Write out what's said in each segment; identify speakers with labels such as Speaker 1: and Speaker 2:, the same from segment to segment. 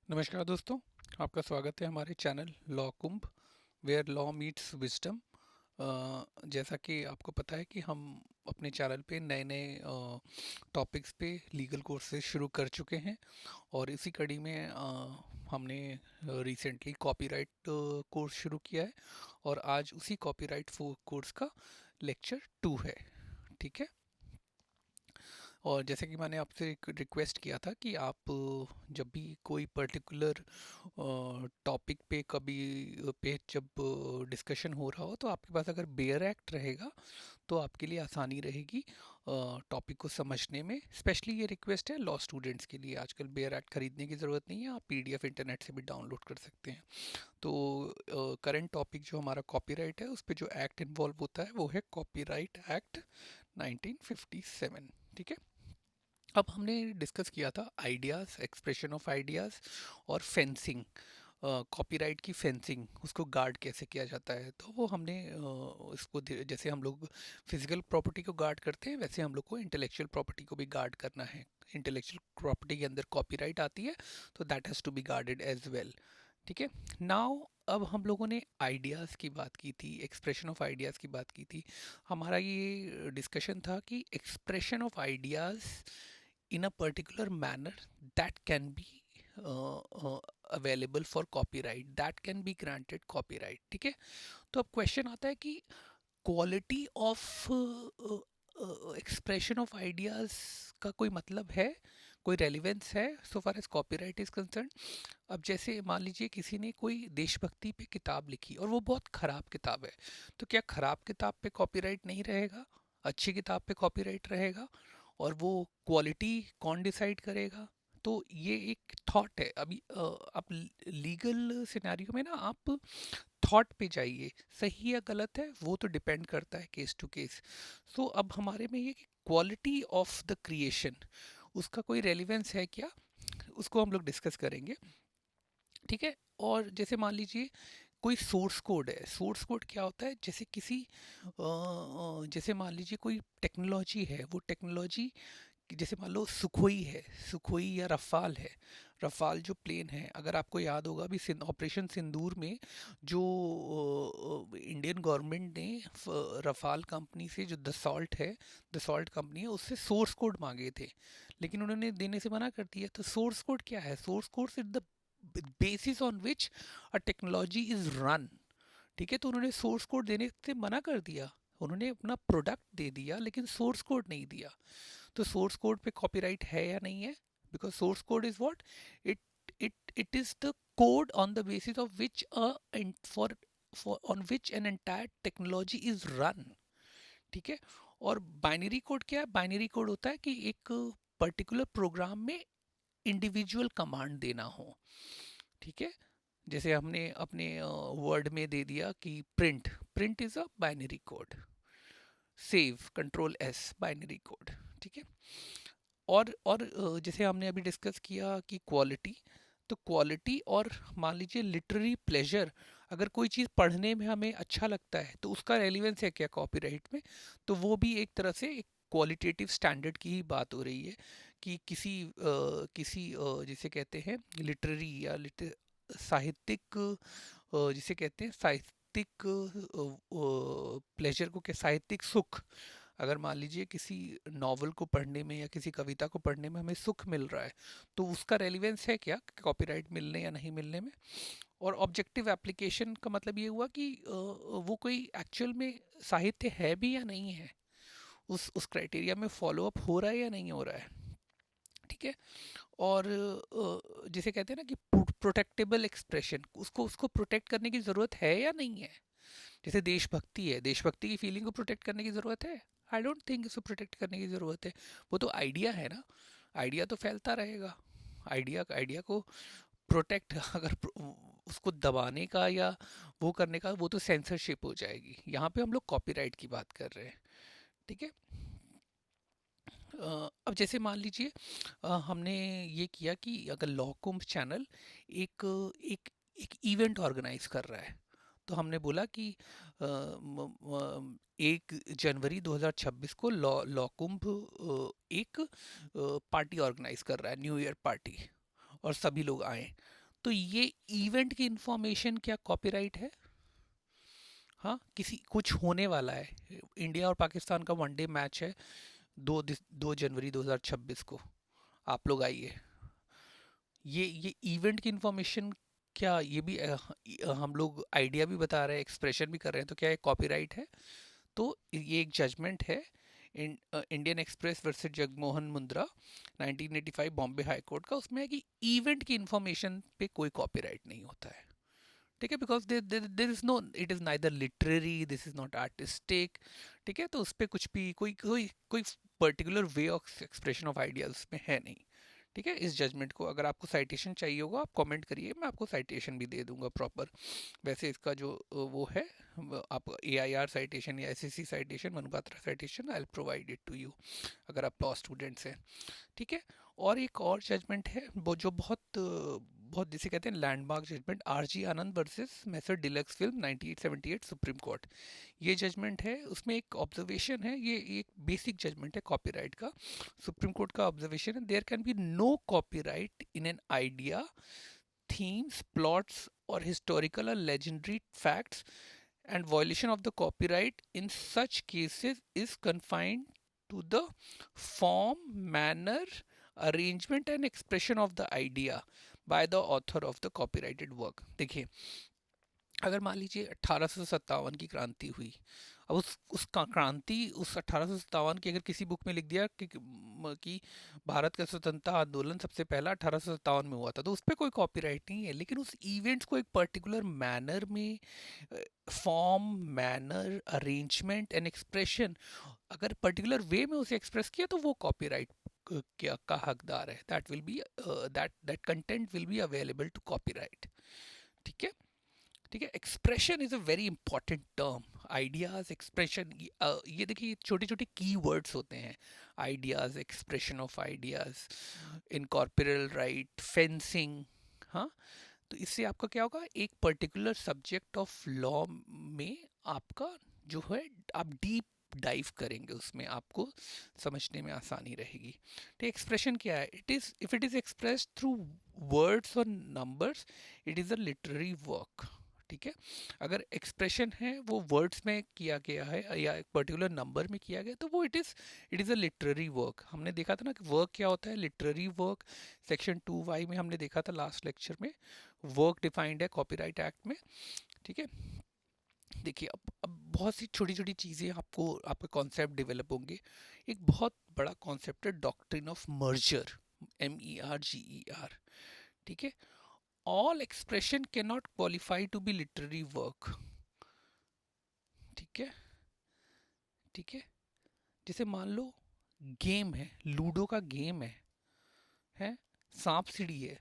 Speaker 1: नमस्कार दोस्तों, आपका स्वागत है हमारे channel law Kumbh where law meets wisdom. जैसा कि आपको पता है कि हम अपने चैनल पे नए नए टॉपिक्स पे लीगल कोर्सेज शुरू कर चुके हैं और इसी कड़ी में हमने रिसेंटली कॉपीराइट कोर्स शुरू किया है और आज उसी कॉपीराइट कोर्स का लेक्चर 2 है। ठीक है। और जैसे कि मैंने आपसे एक रिक्वेस्ट किया था कि आप जब भी कोई पर्टिकुलर टॉपिक पे कभी पे जब डिस्कशन हो रहा हो तो आपके पास अगर बेयर एक्ट रहेगा तो आपके लिए आसानी रहेगी टॉपिक को समझने में। स्पेशली ये रिक्वेस्ट है लॉ स्टूडेंट्स के लिए। आजकल बेयर एक्ट खरीदने की ज़रूरत नहीं है, आप पीडीएफ इंटरनेट से भी डाउनलोड कर सकते हैं। तो करंट टॉपिक जो हमारा कॉपीराइट है उस पे जो एक्ट इन्वॉल्व होता है वो है कॉपीराइट एक्ट 1957। ठीक है। अब हमने डिस्कस किया था आइडियाज़, एक्सप्रेशन ऑफ आइडियाज़ और फेंसिंग। कॉपीराइट की फेंसिंग, उसको गार्ड कैसे किया जाता है। तो वो हमने इसको जैसे हम लोग फिजिकल प्रॉपर्टी को गार्ड करते हैं वैसे हम लोग को इंटेलेक्चुअल प्रॉपर्टी को भी गार्ड करना है। इंटेलेक्चुअल प्रॉपर्टी के अंदर कॉपीराइट आती है तो that has to be guarded as well. ठीक है। नाउ अब हम लोगों ने आइडियाज़ की बात की थी, एक्सप्रेशन ऑफ आइडियाज़ की बात की थी। हमारा ये डिस्कशन था कि expression of ideas in a particular manner that can be available for copyright, that can be granted copyright। ठीक है। तो अब क्वेश्चन आता है कि quality of expression of ideas का कोई मतलब है, कोई रेलिवेंस है so far as copyright is concern. अब जैसे मान लीजिए किसी ने कोई देशभक्ति पे किताब लिखी और वो बहुत खराब किताब है, तो क्या खराब किताब पे कॉपीराइट नहीं रहेगा, अच्छी किताब पे कॉपीराइट रहेगा? और वो क्वालिटी कौन डिसाइड करेगा? तो ये एक थॉट है। अभी आप लीगल सिनेरियो में ना आप थॉट पे जाइए, सही या गलत है वो तो डिपेंड करता है केस टू केस। सो अब हमारे में ये कि क्वालिटी ऑफ द क्रिएशन, उसका कोई रेलिवेंस है क्या, उसको हम लोग डिस्कस करेंगे। ठीक है। और जैसे मान लीजिए कोई सोर्स कोड है। सोर्स कोड क्या होता है? जैसे किसी जैसे मान लीजिए कोई टेक्नोलॉजी है, वो टेक्नोलॉजी जैसे मान लो सुखोई है, सुखोई या रफ़ाल है। रफ़ाल जो प्लेन है, अगर आपको याद होगा अभी ऑपरेशन सिंदूर में जो इंडियन गवर्नमेंट ने रफ़ाल कंपनी से, जो दसॉल्ट है, दसॉल्ट कंपनी है, उससे सोर्स कोड मांगे थे लेकिन उन्होंने देने से मना कर दिया। तो सोर्स कोड क्या है? Source code is the basis on which a technology is run. ठीक है। तो उन्होंने सोर्स कोड देने से मना कर दिया। उन्होंने अपना प्रोडक्ट दे दिया लेकिन सोर्स कोड नहीं दिया। तो सोर्स कोड पे कॉपीराइट है या नहीं है? Because source code is what, it it is the code on the basis of which for for on which an entire technology is run. ठीक है। और बाइनरी कोड क्या है? बाइनरी कोड होता है कि एक पर्टिकुलर प्रोग्राम में इंडिविजुअल कमांड देना हो। ठीक है। जैसे हमने अपने वर्ड में दे दिया कि print, print is a binary code. Save, control S, binary code. ठीक है। और जैसे हमने अभी डिस्कस किया कि क्वालिटी, तो क्वालिटी और मान लीजिए लिटरेरी प्लेजर, अगर कोई चीज़ पढ़ने में हमें अच्छा लगता है तो उसका रेलिवेंस है क्या कॉपीराइट में? तो वो भी एक तरह से एक क्वालिटेटिव स्टैंडर्ड की ही बात हो रही है कि किसी जिसे कहते हैं लिटरेरी या साहित्यिक, जिसे कहते हैं साहित्यिक प्लेजर को, क्या साहित्यिक सुख। अगर मान लीजिए किसी नॉवल को पढ़ने में या किसी कविता को पढ़ने में हमें सुख मिल रहा है तो उसका रेलिवेंस है क्या कॉपीराइट मिलने या नहीं मिलने में? और ऑब्जेक्टिव एप्लीकेशन का मतलब ये हुआ कि वो कोई एक्चुअल में साहित्य है भी या नहीं है, उस क्राइटेरिया में फॉलो अप हो रहा है या नहीं हो रहा है। ठीक है। और जिसे कहते हैं ना कि प्रोटेक्टेबल एक्सप्रेशन, उसको उसको प्रोटेक्ट करने की ज़रूरत है या नहीं है? जैसे देशभक्ति है, देशभक्ति की फीलिंग को प्रोटेक्ट करने की ज़रूरत है? आई डोंट थिंक इसको प्रोटेक्ट करने की ज़रूरत है। वो तो आइडिया है ना, आइडिया तो फैलता रहेगा। आइडिया आइडिया को प्रोटेक्ट अगर उसको दबाने का या वो करने का, वो तो सेंसरशिप हो जाएगी। यहाँ पे हम लोग कॉपीराइट की बात कर रहे हैं। ठीक है। अब जैसे मान लीजिए हमने ये किया कि अगर लॉ कुंभ चैनल एक एक एक इवेंट ऑर्गेनाइज कर रहा है, तो हमने बोला कि 1 जनवरी 2026 को लॉ कुंभ एक पार्टी ऑर्गेनाइज कर रहा है, न्यू ईयर पार्टी। और सभी लोग आए, तो ये इवेंट की इंफॉर्मेशन क्या कॉपीराइट है? हाँ, किसी कुछ होने वाला है, इंडिया और पाकिस्तान का वनडे मैच है 2 जनवरी 2026 को, आप लोग आइए, ये इवेंट की इंफॉर्मेशन, क्या ये भी हम लोग आइडिया भी बता रहे हैं, एक्सप्रेशन भी कर रहे हैं, तो क्या ये कॉपीराइट है? तो ये एक जजमेंट है Indian express versus Jagmohan Mundra 1985 Bombay high court का, उसमें है कि इवेंट की इंफॉर्मेशन पे कोई कॉपीराइट नहीं होता है, ठीक है, because there is no, it is neither literary, this is not artistic, ठीक है, तो उस पर कुछ भी कोई कोई कोई particular way of expression of ideas उसमें है नहीं, ठीक है। इस जजमेंट को अगर आपको साइटेशन चाहिए होगा आप कमेंट करिए, मैं आपको साइटेशन भी दे दूंगा प्रॉपर। वैसे इसका जो वो है, आप AIR साइटेशन या SEC citation, Manupatra citation, I will provide it to you अगर आप लॉ स्टूडेंट्स हैं, ठीक है। और एक और जजमेंट है वो जो बहुत जिसे कहते हैं landmark judgment, RG Anand versus messrs Delux film 1978 Supreme Court. ये जजमेंट है, उसमें एक ऑब्जर्वेशन है, ये एक बेसिक जजमेंट है कॉपीराइट का। सुप्रीम कोर्ट का ऑब्जर्वेशन है, there can be no copyright in an idea, themes, plots, or historical or legendary facts, and violation of the copyright in such cases is confined to the form, manner, arrangement, and expression of the idea by the author of the copyrighted work। देखिए, अगर मान लीजिए 1857 की क्रांति हुई, अब उस क्रांति, उस 1857 की अगर किसी बुक में लिख दिया कि भारत का स्वतंत्रता आंदोलन सबसे पहला 1857 में हुआ था, तो उस पर कोई कॉपीराइट नहीं है, लेकिन उस इवेंट्स को एक पर्टिकुलर मैनर में, form, manner, arrangement and expression, अगर पर्टिकुलर वे में उसे एक्सप्रेस किया तो वो कॉपीराइट क्या का हकदार है, that will be that content will be available to copyright, ठीक है, ठीक है। Expression is a very important term, ideas, expression, ये देखिए छोटे छोटे की वर्ड्स होते हैं, ideas, expression of ideas, incorporeal right, fencing, हाँ, तो इससे आपका क्या होगा, एक पर्टिकुलर सब्जेक्ट ऑफ लॉ में आपका जो है, आप डीप डाइव करेंगे उसमें, आपको समझने में आसानी रहेगी। तो एक्सप्रेशन क्या है, it is, if it is express through words और numbers, it is a literary work, ठीक है। अगर एक्सप्रेशन है वो वर्ड्स में किया गया है या एक पर्टिकुलर नंबर में किया गया, तो वो it is a literary work. हमने देखा था ना कि वर्क क्या होता है, लिटरेरी वर्क सेक्शन 2Y में हमने देखा था लास्ट लेक्चर में, वर्क डिफाइंड है कॉपीराइट एक्ट में, ठीक है। देखिए, अब बहुत सी छोटी छोटी चीज़ें आपको, आपके कॉन्सेप्ट डेवलप होंगे। एक बहुत बड़ा कॉन्सेप्ट है डॉक्ट्रिन ऑफ मर्जर, MERGER, ठीक है। All expression can not qualify to be literary work, ठीक है, ठीक है। जैसे मान लो गेम है, लूडो का गेम है, सांप सीढ़ी है,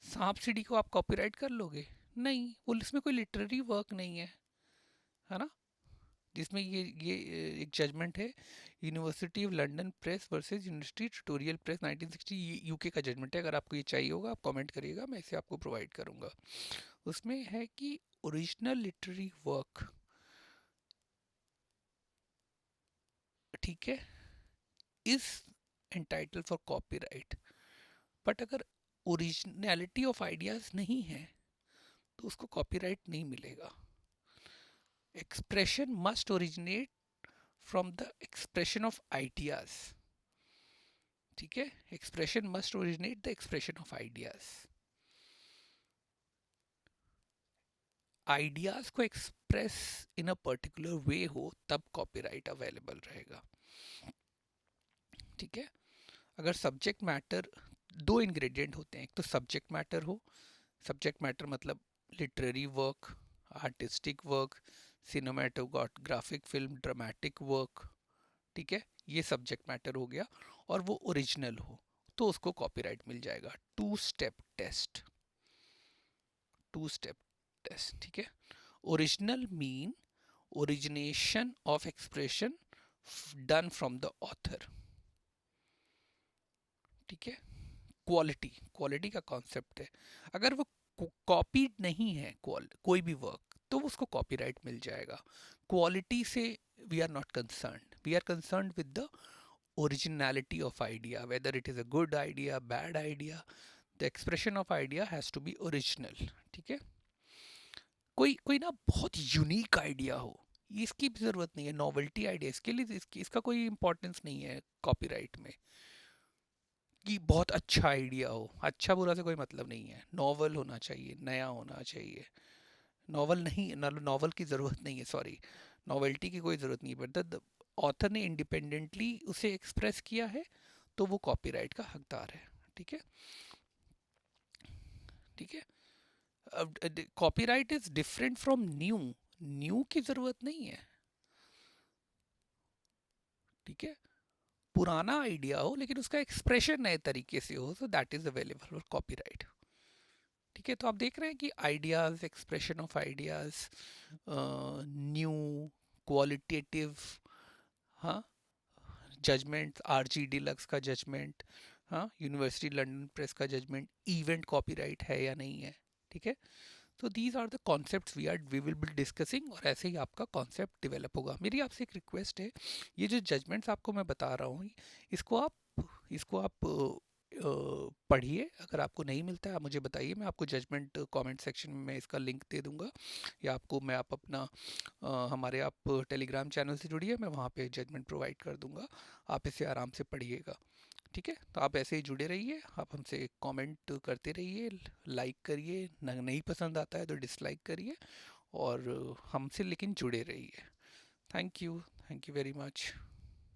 Speaker 1: सांप सीढ़ी को आप कॉपीराइट कर लोगे? नहीं, वो इसमें कोई लिटरेरी वर्क नहीं है ना। जिसमें ये एक जजमेंट है, university of London press versus university tutorial press 1960, ये यूके का जजमेंट है। अगर आपको ये चाहिए होगा आप कमेंट करिएगा, मैं इसे आपको प्रोवाइड करूंगा। उसमें है कि ओरिजिनल लिटरेरी वर्क, ठीक है, is entitle for copyright, but अगर ओरिजिनलिटी ऑफ आइडियाज नहीं है तो उसको कॉपीराइट नहीं मिलेगा। Expression must originate from the expression of ideas, ठीक है, expression must originate the expression of ideas. Ideas को express in a particular way हो तब कॉपीराइट अवेलेबल रहेगा, ठीक है। अगर सब्जेक्ट मैटर, दो इंग्रेडिएंट होते हैं, एक तो सब्जेक्ट मैटर हो, सब्जेक्ट मैटर मतलब literary work, artistic work, cinematographic film, dramatic work, ठीक है, ये सब्जेक्ट मैटर हो गया, और वो ओरिजिनल हो तो उसको कॉपीराइट मिल जाएगा। Two step test, two step test, ठीक है। Original mean origination of expression done from the author, ठीक है। क्वालिटी, क्वालिटी का कॉन्सेप्ट है, अगर वो कॉपीड नहीं है कोई भी वर्क तो उसको कॉपीराइट मिल जाएगा। क्वालिटी से we are not concerned, we are concerned with the originality of idea, whether it is a good idea, bad idea, the expression of idea has to be original. ठीक है, कोई कोई ना बहुत यूनिक आइडिया हो, इसकी भी ज़रूरत नहीं है। नॉवेल्टी आइडिया, इसके लिए इसका कोई इम्पोर्टेंस नहीं है कॉपीराइट में, कि बहुत अच्छा आइडिया हो। अच्छा बुरा से कोई मतलब नहीं है, नॉवल होना चाहिए, नया होना चाहिए। नॉवल नहीं, नॉवल की ज़रूरत नहीं है, सॉरी, नॉवेल्टी की कोई ज़रूरत नहीं है, बट द ऑथर ने इंडिपेंडेंटली उसे एक्सप्रेस किया है, तो वो कॉपीराइट का हकदार है। ठीक है, ठीक है। अब copyright is different from new, new की ज़रूरत नहीं है। ठीक है, पुराना आइडिया हो लेकिन उसका एक्सप्रेशन नए तरीके से हो, तो that is available for copyright. ठीक है, तो आप देख रहे हैं कि ideas, expression of ideas, new, qualitative, हाँ, जजमेंट, आरजी डिलक्स का जजमेंट, हाँ, यूनिवर्सिटी लंदन प्रेस का जजमेंट, इवेंट कॉपीराइट है या नहीं है। ठीक है, तो these are the concepts we will be discussing, और ऐसे ही आपका कॉन्सेप्ट डेवलप होगा। मेरी आपसे एक रिक्वेस्ट है, ये जो जजमेंट्स आपको मैं बता रहा हूँ, इसको आप पढ़िए। अगर आपको नहीं मिलता है आप मुझे बताइए, मैं आपको जजमेंट कमेंट सेक्शन में मैं इसका लिंक दे दूंगा, या आपको मैं आप अपना हमारे आप टेलीग्राम चैनल से जुड़िए, मैं वहाँ पे जजमेंट प्रोवाइड कर दूंगा, आप इसे आराम से पढ़िएगा। ठीक है, तो आप ऐसे ही जुड़े रहिए, आप हमसे कमेंट करते रहिए, लाइक करिए, नहीं पसंद आता है तो डिसलाइक करिए, और हमसे लेकिन जुड़े रहिए। Thank you, thank you very much.